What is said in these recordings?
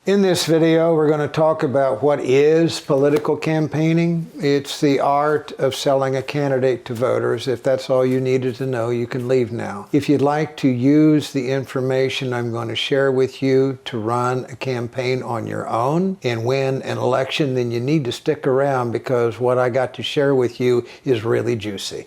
In this video, we're going to talk about what is political campaigning. It's the art of selling a candidate to voters. If that's all you needed to know, you can leave now. If you'd like to use the information I'm going to share with you to run a campaign on your own and win an election, then you need to stick around because what I got to share with you is really juicy.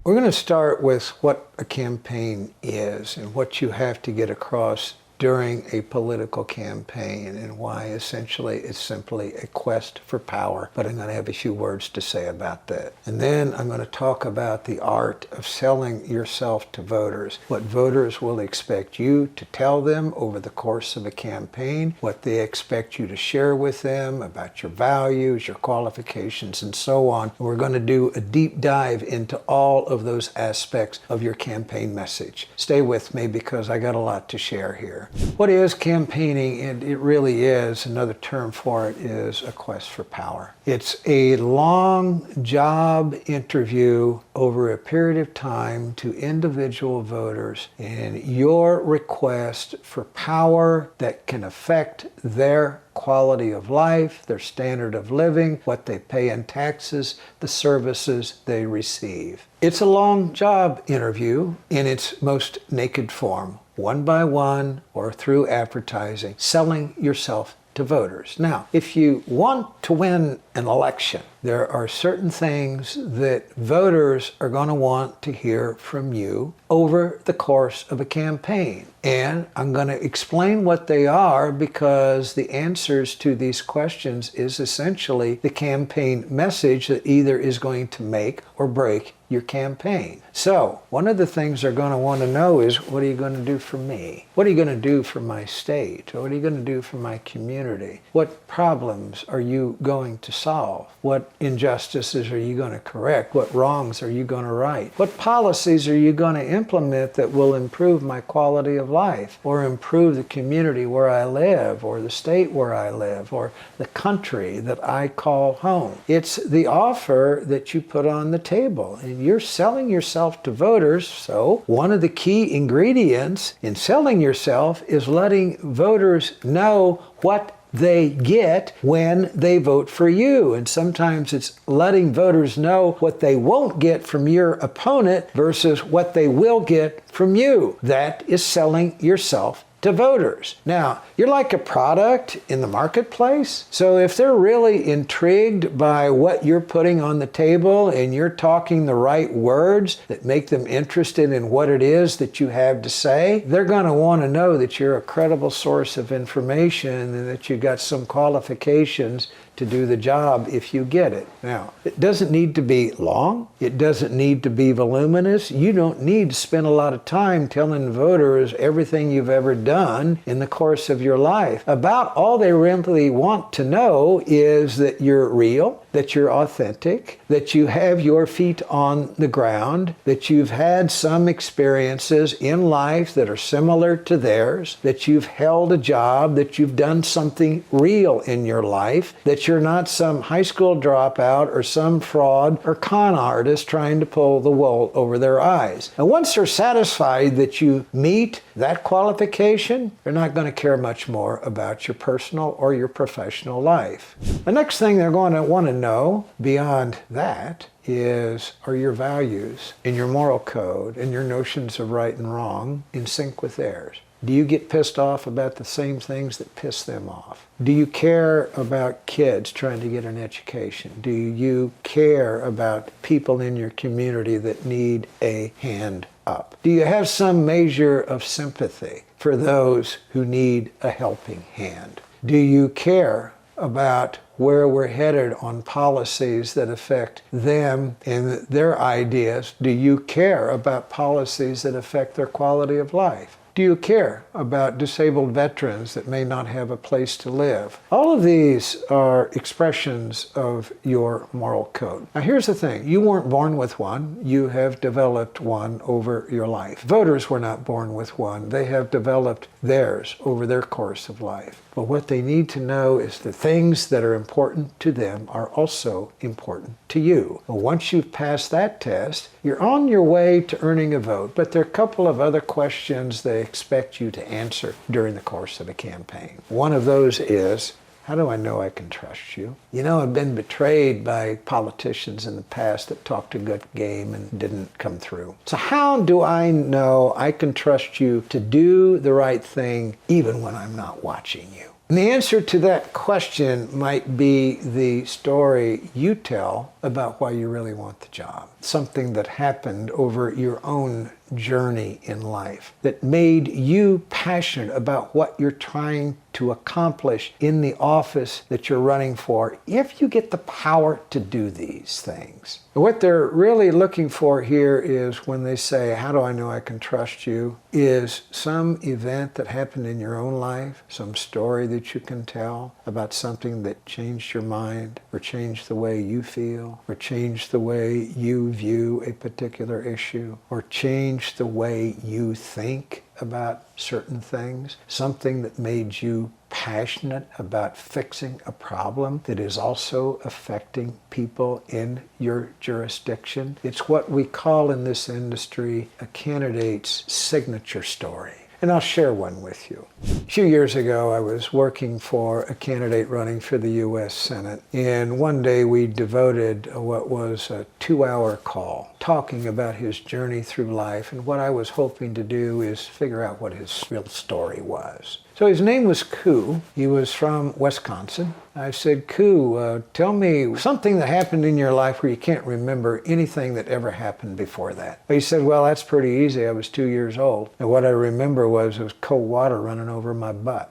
We're going to start with what a campaign is and what you have to get across during a political campaign and why essentially it's simply a quest for power. But I'm going to have a few words to say about that. And then I'm going to talk about the art of selling yourself to voters, what voters will expect you to tell them over the course of a campaign, what they expect you to share with them about your values, your qualifications, and so on. And we're going to do a deep dive into all of those aspects of your campaign message. Stay with me because I got a lot to share here. What is campaigning? It really is, another term for it is a quest for power. It's a long job interview over a period of time to individual voters and your request for power that can affect their quality of life, their standard of living, what they pay in taxes, the services they receive. It's a long job interview in its most naked form, one by one or through advertising, selling yourself to voters. Now, if you want to win an election, there are certain things that voters are going to want to hear from you over the course of a campaign. And I'm going to explain what they are because the answers to these questions is essentially the campaign message that either is going to make or break your campaign. So, one of the things they're going to want to know is, what are you going to do for me? What are you going to do for my state? What are you going to do for my community? What problems are you going to solve? What injustices are you going to correct? What wrongs are you going to right? What policies are you going to implement that will improve my quality of life or improve the community where I live or the state where I live or the country that I call home? It's the offer that you put on the table, and you're selling yourself to voters. So one of the key ingredients in selling yourself is letting voters know what they get when they vote for you. And sometimes it's letting voters know what they won't get from your opponent versus what they will get from you. That is selling yourself to voters. Now, you're like a product in the marketplace. So if they're really intrigued by what you're putting on the table and you're talking the right words that make them interested in what it is that you have to say, they're going to want to know that you're a credible source of information and that you got some qualifications to do the job if you get it. Now, it doesn't need to be long. It doesn't need to be voluminous. You don't need to spend a lot of time telling voters everything you've ever done in the course of your life. About all they really want to know is that you're real, that you're authentic, that you have your feet on the ground, that you've had some experiences in life that are similar to theirs, that you've held a job, that you've done something real in your life, that you're not some high school dropout or some fraud or con artist trying to pull the wool over their eyes. And once they're satisfied that you meet that qualification, they're not going to care much more about your personal or your professional life. The next thing they're going to want to know beyond that is, are your values and your moral code and your notions of right and wrong in sync with theirs? Do you get pissed off about the same things that piss them off? Do you care about kids trying to get an education? Do you care about people in your community that need a hand up? Do you have some measure of sympathy for those who need a helping hand? Do you care about where we're headed on policies that affect them and their ideas? Do you care about policies that affect their quality of life? Do you care about disabled veterans that may not have a place to live? All of these are expressions of your moral code. Now here's the thing. You weren't born with one. You have developed one over your life. Voters were not born with one. They have developed theirs over their course of life. But what they need to know is the things that are important to them are also important to you. Well, once you've passed that test, you're on your way to earning a vote. But there are a couple of other questions they expect you to answer during the course of a campaign. One of those is, how do I know I can trust you? You know, I've been betrayed by politicians in the past that talked a good game and didn't come through. So how do I know I can trust you to do the right thing even when I'm not watching you? And the answer to that question might be the story you tell about why you really want the job. Something that happened over your own journey in life that made you passionate about what you're trying to accomplish in the office that you're running for, if you get the power to do these things. What they're really looking for here is when they say, how do I know I can trust you, is some event that happened in your own life, some story that you can tell about something that changed your mind or changed the way you feel or changed the way you view a particular issue or changed the way you think about certain things, something that made you passionate about fixing a problem that is also affecting people in your jurisdiction. It's what we call in this industry a candidate's signature story. And I'll share one with you. A few years ago, I was working for a candidate running for the U.S. Senate, and one day we devoted what was a 2-hour call talking about his journey through life, and what I was hoping to do is figure out what his real story was. So his name was Koo. He was from Wisconsin. I said, Koo, tell me something that happened in your life where you can't remember anything that ever happened before that. He said, well, that's pretty easy. I was 2 years old. And what I remember was there was cold water running over my butt.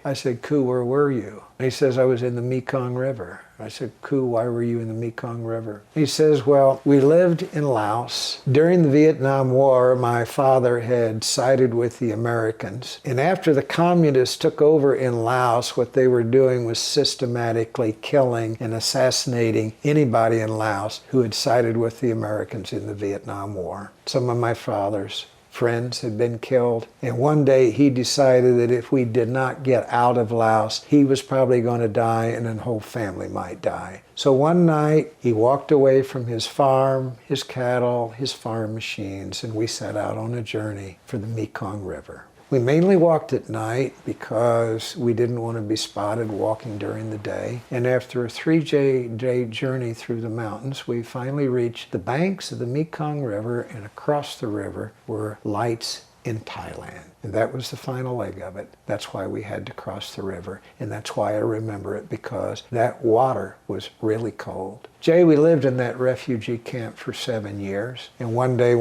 I said, Koo, where were you? And he says, I was in the Mekong River. I said, Koo, why were you in the Mekong River? He says, well, we lived in Laos. During the Vietnam War, my father had sided with the Americans. And after the communists took over in Laos, what they were doing was systematically killing and assassinating anybody in Laos who had sided with the Americans in the Vietnam War. Some of my father's friends had been killed, and one day he decided that if we did not get out of Laos, he was probably going to die and his whole family might die. So one night he walked away from his farm, his cattle, his farm machines, and we set out on a journey for the Mekong River. We mainly walked at night because we didn't want to be spotted walking during the day. And after a 3-day journey through the mountains, we finally reached the banks of the Mekong River, and across the river were lights in Thailand. And that was the final leg of it. That's why we had to cross the river. And that's why I remember it, because that water was really cold. Jay, we lived in that refugee camp for 7 years. And one day,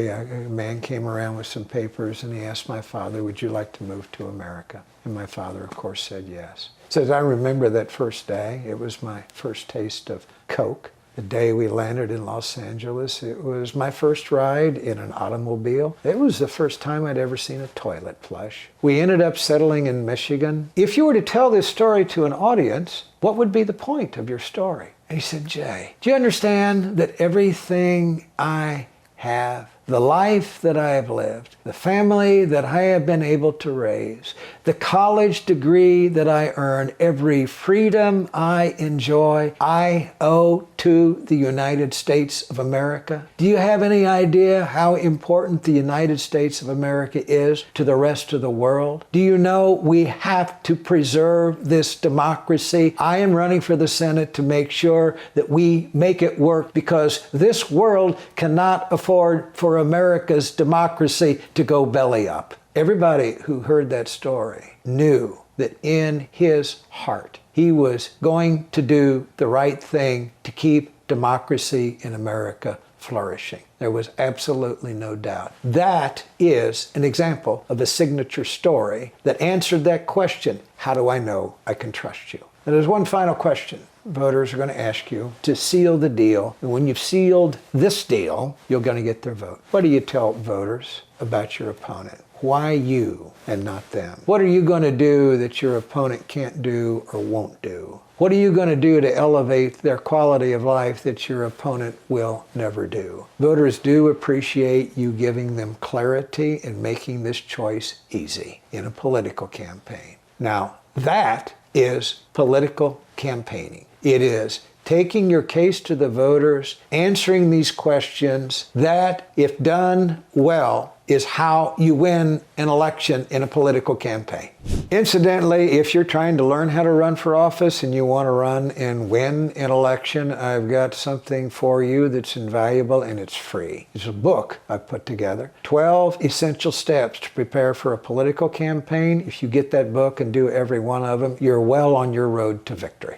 a man came around with some papers and he asked my father, would you like to move to America? And my father, of course, said yes. He says, I remember that first day. It was my first taste of Coke. The day we landed in Los Angeles, it was my first ride in an automobile. It was the first time I'd ever seen a toilet flush. We ended up settling in Michigan. If you were to tell this story to an audience, what would be the point of your story? And he said, Jay, do you understand that everything I have, the life that I have lived, the family that I have been able to raise, the college degree that I earned, every freedom I enjoy, I owe to the United States of America? Do you have any idea how important the United States of America is to the rest of the world? Do you know we have to preserve this democracy? I am running for the Senate to make sure that we make it work, because this world cannot afford for America's democracy to go belly up. Everybody who heard that story knew that in his heart he was going to do the right thing to keep democracy in America flourishing. There was absolutely no doubt. That is an example of a signature story that answered that question, how do I know I can trust you? And there's one final question. voters are going to ask you to seal the deal. And when you've sealed this deal, you're going to get their vote. What do you tell voters about your opponent? Why you and not them? What are you going to do that your opponent can't do or won't do? What are you going to do to elevate their quality of life that your opponent will never do? Voters do appreciate you giving them clarity and making this choice easy in a political campaign. Now, that is political campaigning. It is taking your case to the voters, answering these questions that, if done well, is how you win an election in a political campaign. Incidentally, if you're trying to learn how to run for office and you want to run and win an election, I've got something for you that's invaluable and it's free. It's a book I've put together, 12 Essential Steps to Prepare for a Political Campaign. If you get that book and do every one of them, you're well on your road to victory.